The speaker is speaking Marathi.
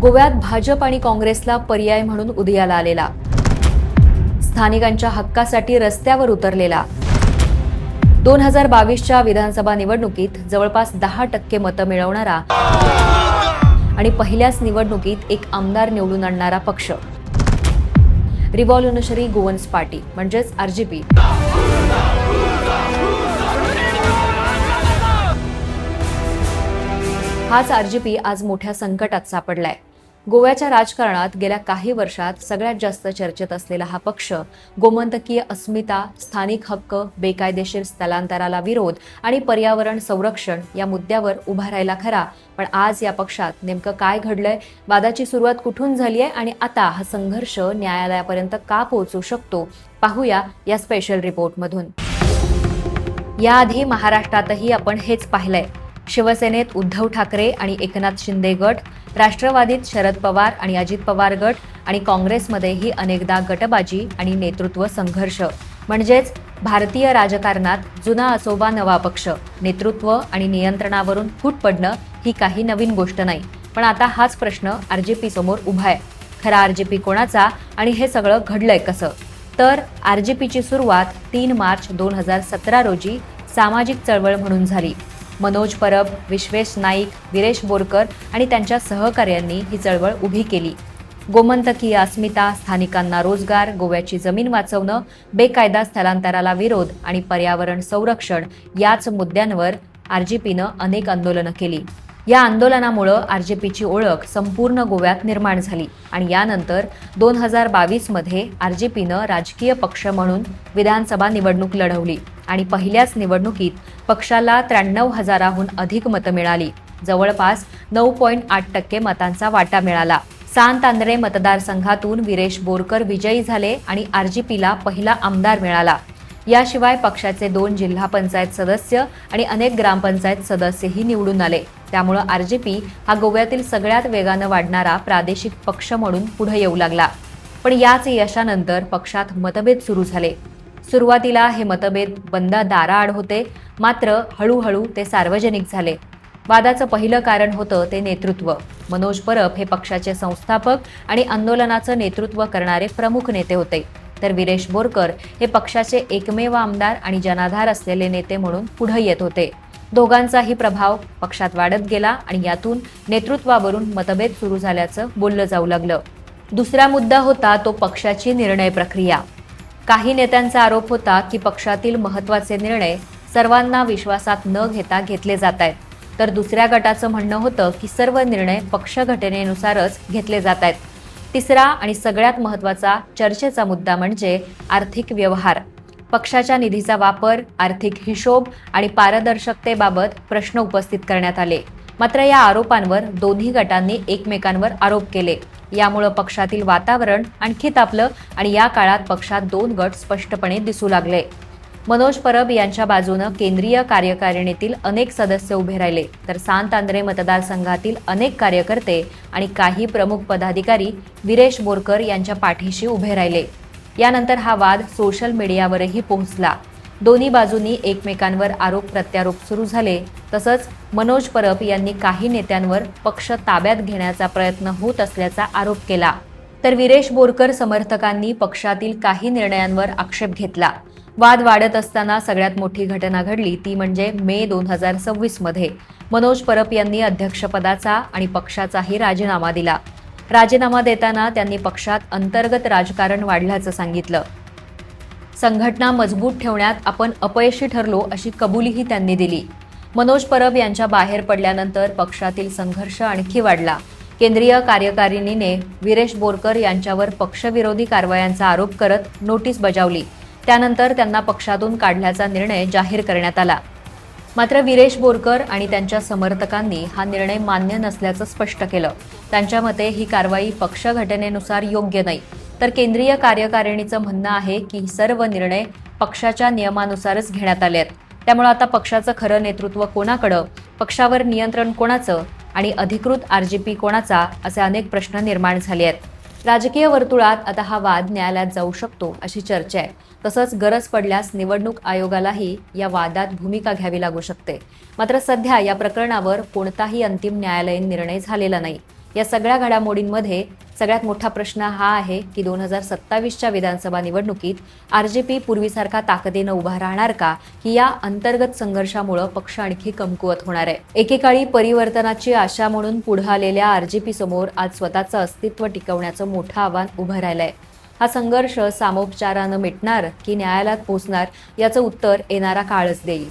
गोव्यात भाजप आणि काँग्रेसला पर्याय म्हणून उदयाला आलेला, स्थानिकांच्या हक्कासाठी रस्त्यावर उतरलेला, 2022च्या विधानसभा निवडणुकीत जवळपास 10% मतं मिळवणारा आणि पहिल्याच निवडणुकीत एक आमदार निवडून आणणारा पक्ष रिव्हॉल्युशनरी गोवन्स पार्टी म्हणजेच आरजेपी। हाच आरजेपी आज मोठ्या संकटात सापडलाय। गोव्याच्या राजकारणात गेल्या काही वर्षात सगळ्यात जास्त चर्चेत असलेला हा पक्ष गोमंतकीय अस्मिता, स्थानिक हक्क, बेकायदेशीर स्थलांतराला विरोध आणि पर्यावरण संरक्षण या मुद्द्यावर उभा राहिला खरा, पण आज या पक्षात नेमकं काय घडलंय, वादाची सुरुवात कुठून झालीय आणि आता हा संघर्ष न्यायालयापर्यंत का पोहोचू शकतो, पाहूया या स्पेशल रिपोर्टमधून। याआधी महाराष्ट्रातही आपण हेच पाहिलंय। शिवसेनेत उद्धव ठाकरे आणि एकनाथ शिंदे गट, राष्ट्रवादीत शरद पवार आणि अजित पवार गट आणि काँग्रेसमध्येही अनेकदा गटबाजी आणि नेतृत्व संघर्ष, म्हणजेच भारतीय राजकारणात जुना असोबा नवा पक्ष, नेतृत्व आणि नियंत्रणावरून फूट पडणं ही काही नवीन गोष्ट नाही। पण आता हाच प्रश्न आरजेपी समोर उभा आहे। खरा आरजेपी कोणाचा आणि हे सगळं घडलंय कसं? तर आरजेपीची सुरुवात 3 मार्च 2017 रोजी सामाजिक चळवळ म्हणून झाली। मनोज परब, विश्वेश नाईक, विरेश बोरकर आणि त्यांच्या सहकार्यांनी ही चळवळ उभी केली। गोमंतकीय अस्मिता, स्थानिकांना रोजगार, गोव्याची जमीन वाचवणं, बेकायदा स्थलांतराला विरोध आणि पर्यावरण संरक्षण याच मुद्द्यांवर आरजेपीनं अनेक आंदोलनं केली। या आंदोलनामुळे आरजेपीची ओळख संपूर्ण गोव्यात निर्माण झाली आणि यानंतर 2022 मध्ये आरजेपीनं राजकीय पक्ष म्हणून विधानसभा निवडणूक लढवली आणि पहिल्याच निवडणुकीत पक्षाला 93,000हून अधिक मतं मिळाली। जवळपास 9.8% मतांचा वाटा मिळाला। सांत आंद्रे मतदारसंघातून विरेश बोरकर विजयी झाले आणि आरजेपीला पहिला आमदार मिळाला। याशिवाय पक्षाचे 2 जिल्हा पंचायत सदस्य आणि अनेक ग्रामपंचायत सदस्यही निवडून आले। त्यामुळे आरजेपी हा गोव्यातील सगळ्यात वेगानं वाढणारा प्रादेशिक पक्ष म्हणून पुढे येऊ लागला। पण याच यशानंतर पक्षात मतभेद सुरू झाले। सुरुवातीला हे मतभेद बंद दाराआड होते, मात्र हळूहळू ते सार्वजनिक झाले। वादाचं पहिलं कारण होतं ते नेतृत्व। मनोज परब हे पक्षाचे संस्थापक आणि आंदोलनाचं नेतृत्व करणारे प्रमुख नेते होते, तर विरेश बोरकर हे पक्षाचे एकमेव आमदार आणि जनाधार असलेले नेते म्हणून पुढे येत होते। दोघांचाही प्रभाव पक्षात वाढत गेला आणि यातून नेतृत्वावरून मतभेद सुरू झाल्याचं बोललं जाऊ लागलं। दुसरा मुद्दा होता तो पक्षाची निर्णय प्रक्रिया। काही नेत्यांचा आरोप होता की पक्षातील महत्त्वाचे निर्णय सर्वांना विश्वासात न घेता घेतले जात आहेत, तर दुसऱ्या गटाचं म्हणणं होतं की सर्व निर्णय पक्ष घटनेनुसारच घेतले जात आहेत। तिसरा आणि सगळ्यात महत्त्वाचा चर्चेचा मुद्दा म्हणजे आर्थिक व्यवहार। पक्षाच्या निधीचा वापर, आर्थिक हिशोब आणि पारदर्शकतेबाबत प्रश्न उपस्थित करण्यात आले। मात्र या आरोपांवर दोन्ही गटांनी एकमेकांवर आरोप केले। यामुळे पक्षातील वातावरण आणखी तापलं आणि या काळात पक्षात 2 गट स्पष्टपणे दिसू लागले। मनोज परब यांच्या बाजूनं केंद्रीय कार्यकारिणीतील अनेक सदस्य उभे राहिले, तर सांत आंद्रे मतदारसंघातील अनेक कार्यकर्ते आणि काही प्रमुख पदाधिकारी विरेश बोरकर यांच्या पाठीशी उभे राहिले। यानंतर हा वाद सोशल मीडियावरही पोहोचला। दोन्ही बाजूंनी एकमेकांवर आरोप प्रत्यारोप सुरू झाले। तसंच मनोज परब यांनी काही नेत्यांवर पक्ष ताब्यात घेण्याचा प्रयत्न होत असल्याचा आरोप केला, तर विरेश बोरकर समर्थकांनी पक्षातील काही निर्णयांवर आक्षेप घेतला। वाद वाढत असताना सगळ्यात मोठी घटना घडली ती म्हणजे मे 2026 मध्ये मनोज परब यांनी अध्यक्षपदाचा आणि पक्षाचाही राजीनामा दिला। राजीनामा देताना त्यांनी पक्षात अंतर्गत राजकारण वाढल्याचं सांगितलं। संघटना मजबूत ठेवण्यात आपण अपयशी ठरलो अशी कबुलीही त्यांनी दिली। मनोज परब यांच्या बाहेर पडल्यानंतर पक्षातील संघर्ष आणखी वाढला। केंद्रीय कार्यकारिणीने विरेश बोरकर यांच्यावर पक्षविरोधी कारवायांचा आरोप करत नोटीस बजावली। त्यानंतर त्यांना पक्षातून काढण्याचा निर्णय जाहीर करण्यात आला। मात्र विरेश बोरकर आणि त्यांच्या समर्थकांनी हा निर्णय मान्य नसल्याचं स्पष्ट केलं। त्यांच्या मते ही कारवाई पक्ष घटनेनुसार योग्य नाही, तर केंद्रीय कार्यकारिणीचं म्हणणं आहे की सर्व निर्णय पक्षाच्या नियमानुसारच घेण्यात आले आहेत। त्यामुळे आता पक्षाचं खरं नेतृत्व कोणाकडं, पक्षावर नियंत्रण कोणाचं आणि अधिकृत आरजेपी कोणाचा, असे अनेक प्रश्न निर्माण झाले आहेत। राजकीय वर्तुळात आता हा वाद न्यायालयात जाऊ शकतो अशी चर्चा आहे। तसंच गरज पडल्यास निवडणूक आयोगालाही या वादात भूमिका घ्यावी लागू शकते। मात्र सध्या या प्रकरणावर कोणताही अंतिम न्यायालयीन निर्णय झालेला नाही। या सगळ्या घडामोडींमध्ये सगळ्यात मोठा प्रश्न हा आहे की 2027च्या विधानसभा निवडणुकीत आरजेपी पूर्वीसारखा ताकदीनं उभा राहणार का, की या अंतर्गत संघर्षामुळे पक्ष आणखी कमकुवत होणार आहे. एकेकाळी परिवर्तनाची आशा म्हणून पुढे आलेल्या आरजेपी समोर आज स्वतःचं अस्तित्व टिकवण्याचं मोठं आव्हान उभं राहिलंय. हा संघर्ष सामोपचारानं मिटणार की न्यायालयात पोहोचणार याचं उत्तर येणारा काळच देईल.